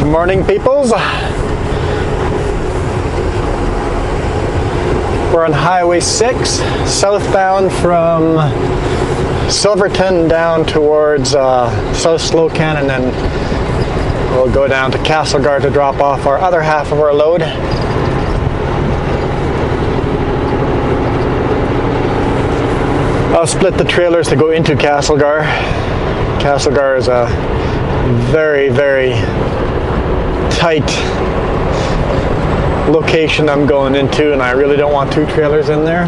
Good morning, peoples. We're on Highway 6, southbound from Silverton down towards South Slocan, and then we'll go down to Castlegar to drop off our other half of our load. I'll split the trailers to go into Castlegar. Castlegar is a very, very tight location I'm going into, and I really don't want two trailers in there.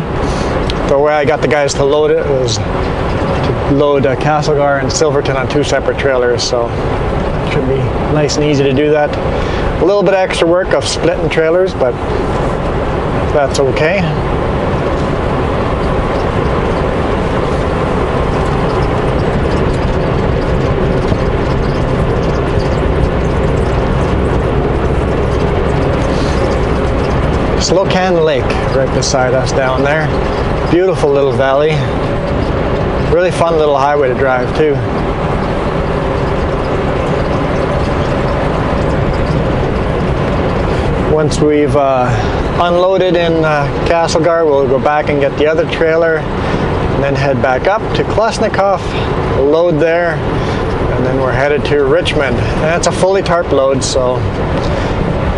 The way I got the guys to load it was to load Castlegar and Silverton on two separate trailers, so it should be nice and easy to do that. A little bit of extra work of splitting trailers, but that's okay. Slocan Lake right beside us down there. Beautiful little valley. Really fun little highway to drive too. Once we've unloaded in Castlegar, we'll go back and get the other trailer and then head back up to Klosnikoff, load there, and then we're headed to Richmond. And that's a fully tarp load, so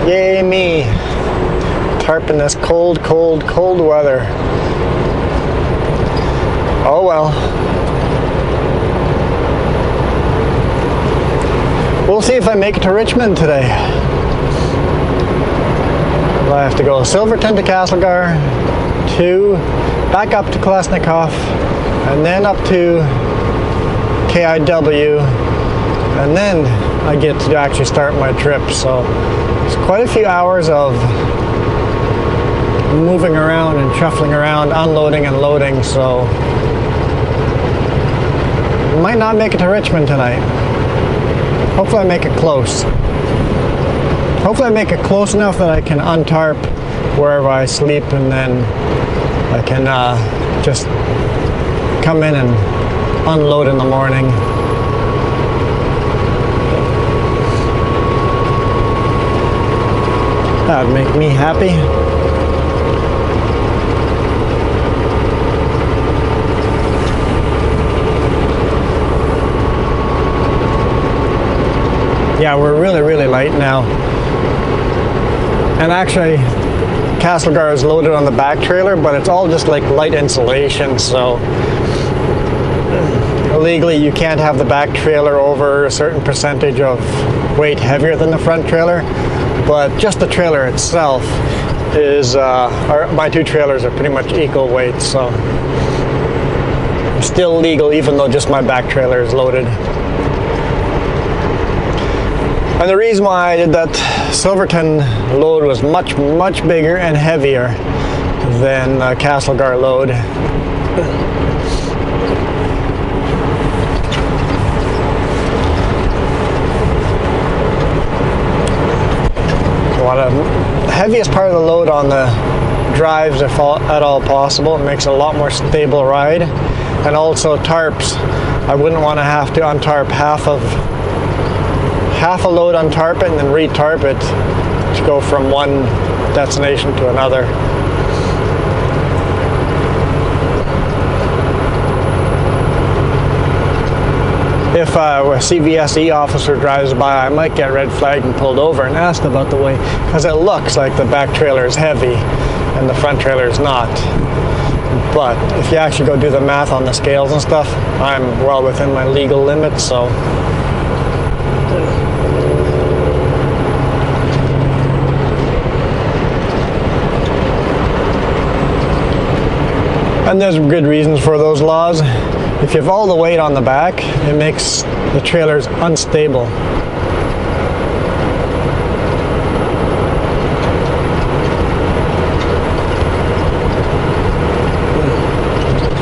yay me. Tarp in this cold, cold, cold weather. Oh well. We'll see if I make it to Richmond today. Well, I have to go Silverton to Castlegar, back up to Klosnikoff, and then up to KIW, and then I get to actually start my trip. So it's quite a few hours of moving around and shuffling around, unloading and loading, so might not make it to Richmond tonight. Hopefully I make it close. Hopefully I make it close enough that I can untarp wherever I sleep, and then I can just come in and unload in the morning. That would make me happy. Yeah, we're really, really light now. And actually, Castlegar is loaded on the back trailer, but it's all just like light insulation, so legally you can't have the back trailer over a certain percentage of weight heavier than the front trailer, but just the trailer itself is, my two trailers are pretty much equal weight, so still legal even though just my back trailer is loaded. And the reason why I did that Silverton load was much, much bigger and heavier than the Castlegar load. The heaviest part of the load on the drives, if at all possible. It makes it a lot more stable ride. And also tarps. I wouldn't want to have to untarp half a load, untarp it, and then re-tarp it to go from one destination to another. If a CVSE officer drives by, I might get red flagged and pulled over and asked about the weight, because it looks like the back trailer is heavy and the front trailer is not. But if you actually go do the math on the scales and stuff, I'm well within my legal limits, so. And there's good reasons for those laws. If you have all the weight on the back, it makes the trailers unstable.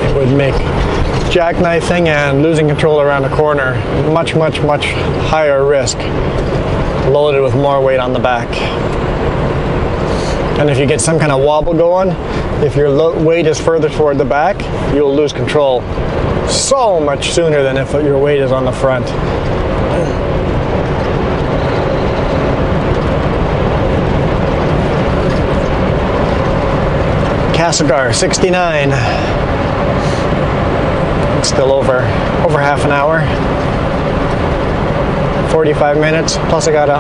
It would make jackknifing and losing control around a corner much, much, much higher risk, loaded with more weight on the back. And if you get some kind of wobble going, if your weight is further toward the back, you'll lose control so much sooner than if your weight is on the front. Castlegar 69. It's still over half an hour. 45 minutes. Plus I got to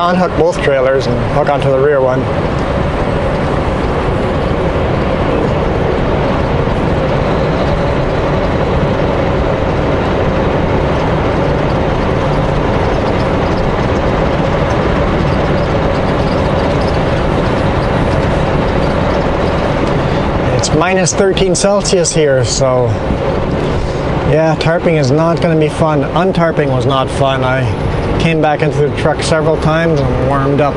unhook both trailers and hook onto the rear one. Minus 13 Celsius here, so yeah, tarping is not going to be fun. Untarping was not fun. I came back into the truck several times and warmed up.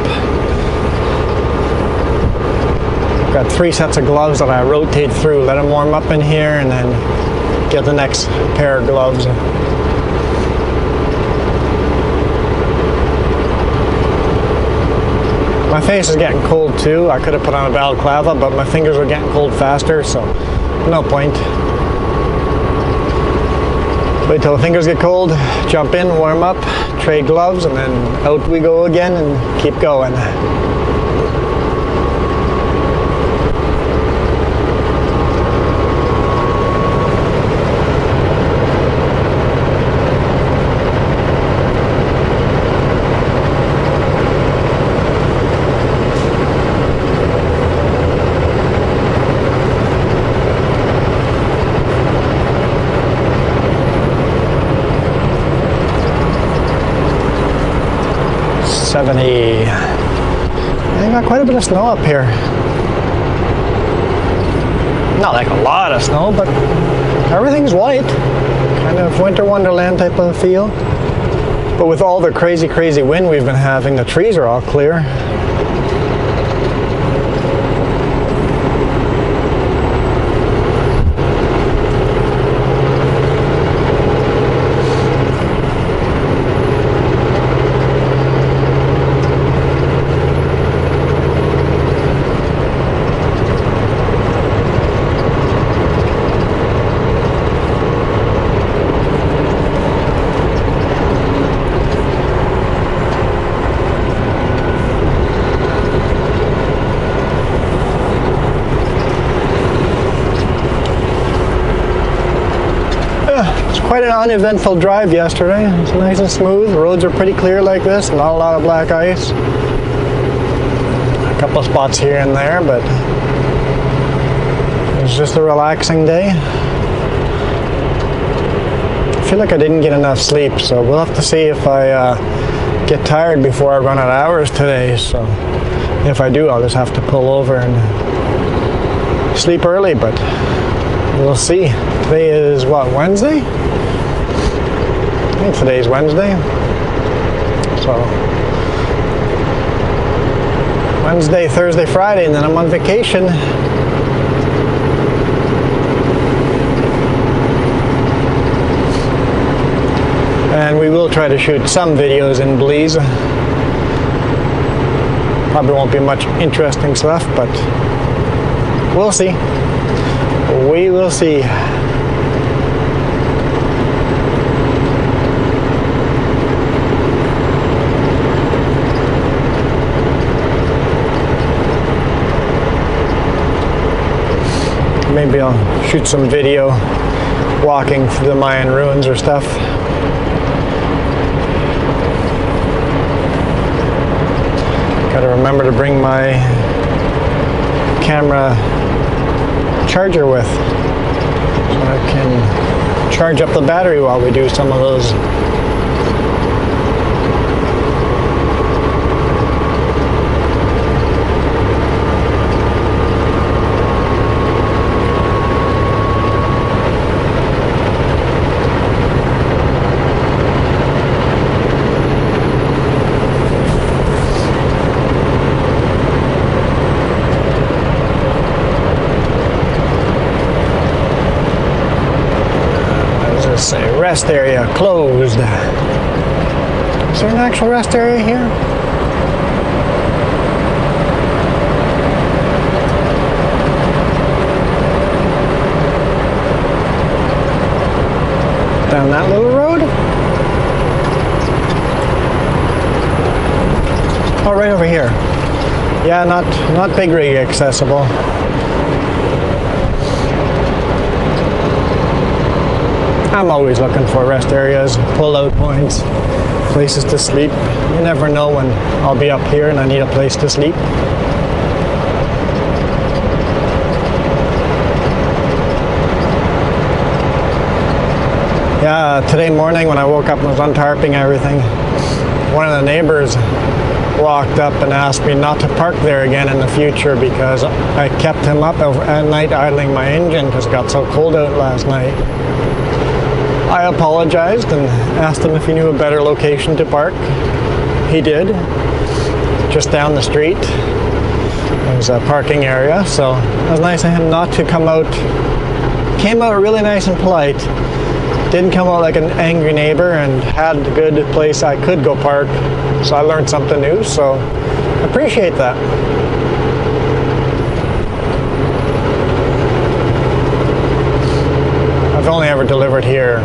I've got 3 sets of gloves that I rotate through, let them warm up in here, and then get the next pair of gloves. My face is getting cold too. I could have put on a balaclava, but my fingers are getting cold faster, so no point. Wait till the fingers get cold, jump in, warm up, trade gloves, and then out we go again and keep going. I got quite a bit of snow up here. Not like a lot of snow, but everything's white. Kind of winter wonderland type of feel. But with all the crazy wind we've been having, the trees are all clear. Quite an uneventful drive yesterday. It's nice and smooth. The roads are pretty clear like this, not a lot of black ice. A couple of spots here and there, but it was just a relaxing day. I feel like I didn't get enough sleep, so we'll have to see if I get tired before I run out of hours today. So if I do, I'll just have to pull over and sleep early, but we'll see. Today is what, Wednesday? I think today's Wednesday. So Wednesday, Thursday, Friday, and then I'm on vacation. And we will try to shoot some videos in Belize. Probably won't be much interesting stuff, but we'll see. We will see. Maybe I'll shoot some video walking through the Mayan ruins or stuff. Gotta remember to bring my camera charger with so I can charge up the battery while we do some of those. Say rest area closed. Is there an actual rest area here? Down that little road? Oh, right over here. yeah, not big rig accessible. I'm always looking for rest areas, pull-out points, places to sleep. You never know when I'll be up here and I need a place to sleep. Yeah, today morning when I woke up and was untarping everything, one of the neighbors walked up and asked me not to park there again in the future because I kept him up at night idling my engine because it got so cold out last night. I apologized and asked him if he knew a better location to park. He did, just down the street. There's a parking area, so it was nice of him not to come out. Came out really nice and polite. Didn't come out like an angry neighbor and had a good place I could go park. So I learned something new, so I appreciate that. I've only ever delivered here.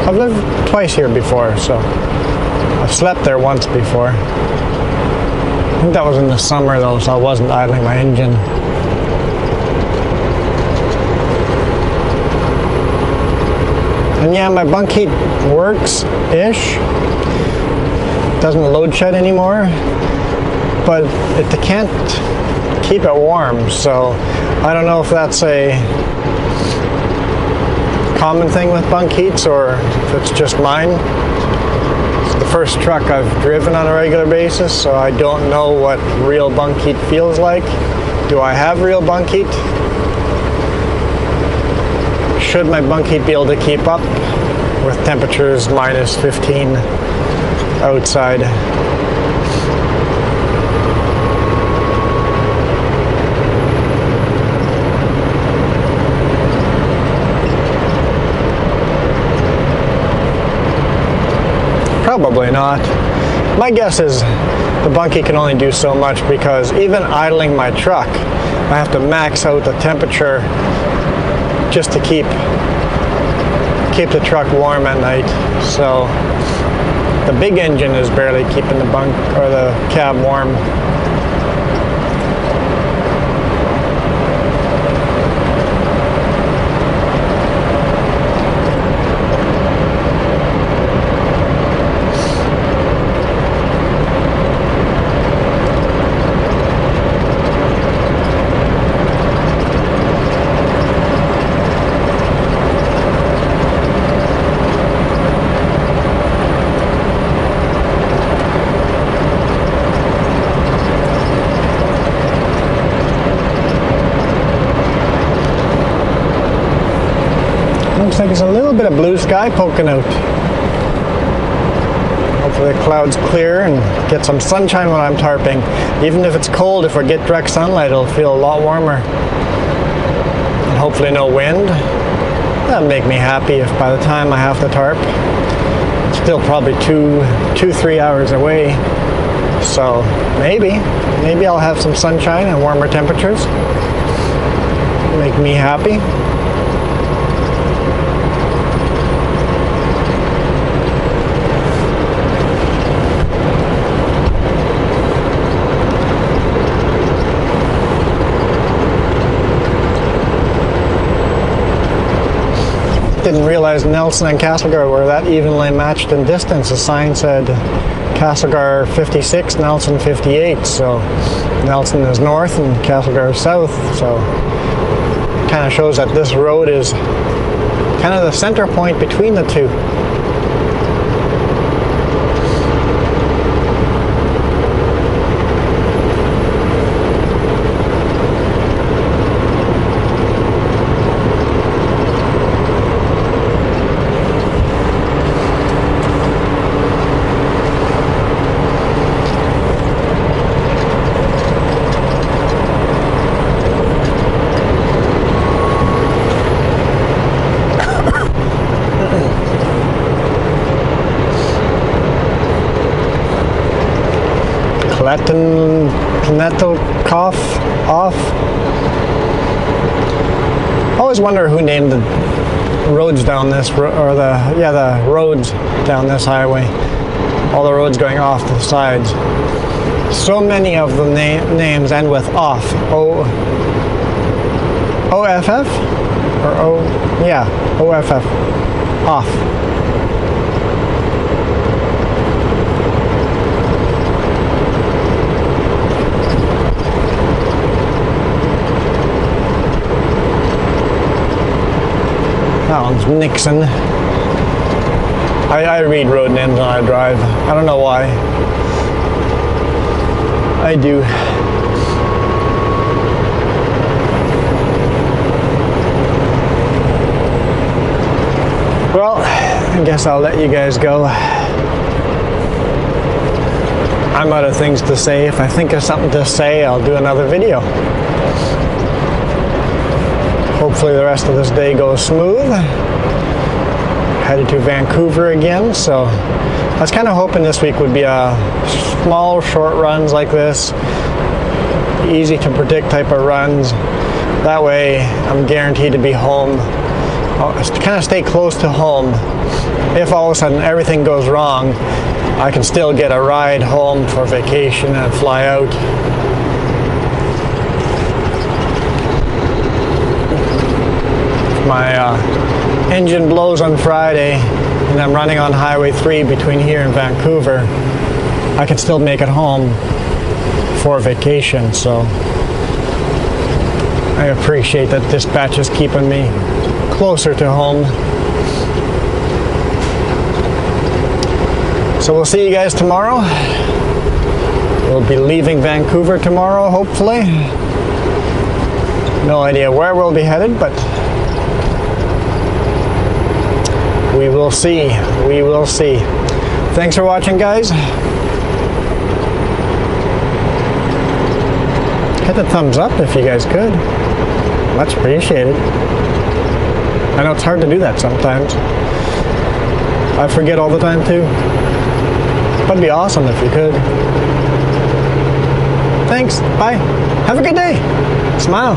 I've lived twice here before, so I've slept there once before. I think that was in the summer though, so I wasn't idling my engine. And yeah, my bunk heat works-ish. Doesn't load shed anymore, but it can't keep it warm, so I don't know if that's a common thing with bunk heats or if it's just mine. It's the first truck I've driven on a regular basis, so I don't know what real bunk heat feels like. Do I have real bunk heat? Should my bunk heat be able to keep up with temperatures minus 15 outside? Probably not. My guess is the bunk heat can only do so much because even idling my truck, I have to max out the temperature just to keep the truck warm at night. So the big engine is barely keeping the bunk or the cab warm. Looks like there's a little bit of blue sky poking out. Hopefully the clouds clear and get some sunshine when I'm tarping. Even if it's cold, if I get direct sunlight, it'll feel a lot warmer. And hopefully no wind. That'll make me happy if by the time I have to tarp, it's still probably 3 hours away. So maybe I'll have some sunshine and warmer temperatures. Make me happy. Didn't realize Nelson and Castlegar were that evenly matched in distance. The sign said Castlegar 56, Nelson 58. So Nelson is north and Castlegar is south. So it kind of shows that this road is kind of the center point between the two. Klettenkoff off. I always wonder who named the roads down this, or the roads down this highway. All the roads going off the sides. So many of the names end with off. O-F-F? Or O, yeah, O-F-F. Off. That one's Nixon. I read road names when I drive. I don't know why. I do. Well, I guess I'll let you guys go. I'm out of things to say. If I think of something to say, I'll do another video. Hopefully the rest of this day goes smooth. Headed to Vancouver again, so I was kind of hoping this week would be a small, short runs like this. Easy to predict type of runs. That way I'm guaranteed to be home. I'll kind of stay close to home. If all of a sudden everything goes wrong, I can still get a ride home for vacation and fly out. My engine blows on Friday and I'm running on Highway 3 between here and Vancouver. I can still make it home for vacation, so I appreciate that dispatch is keeping me closer to home. So we'll see you guys tomorrow. We'll be leaving Vancouver tomorrow, hopefully. No idea where we'll be headed, but we will see. We will see. Thanks for watching, guys. Hit the thumbs up if you guys could. Much appreciated. I know it's hard to do that sometimes. I forget all the time too. That'd be awesome if you could. Thanks. Bye. Have a good day. Smile.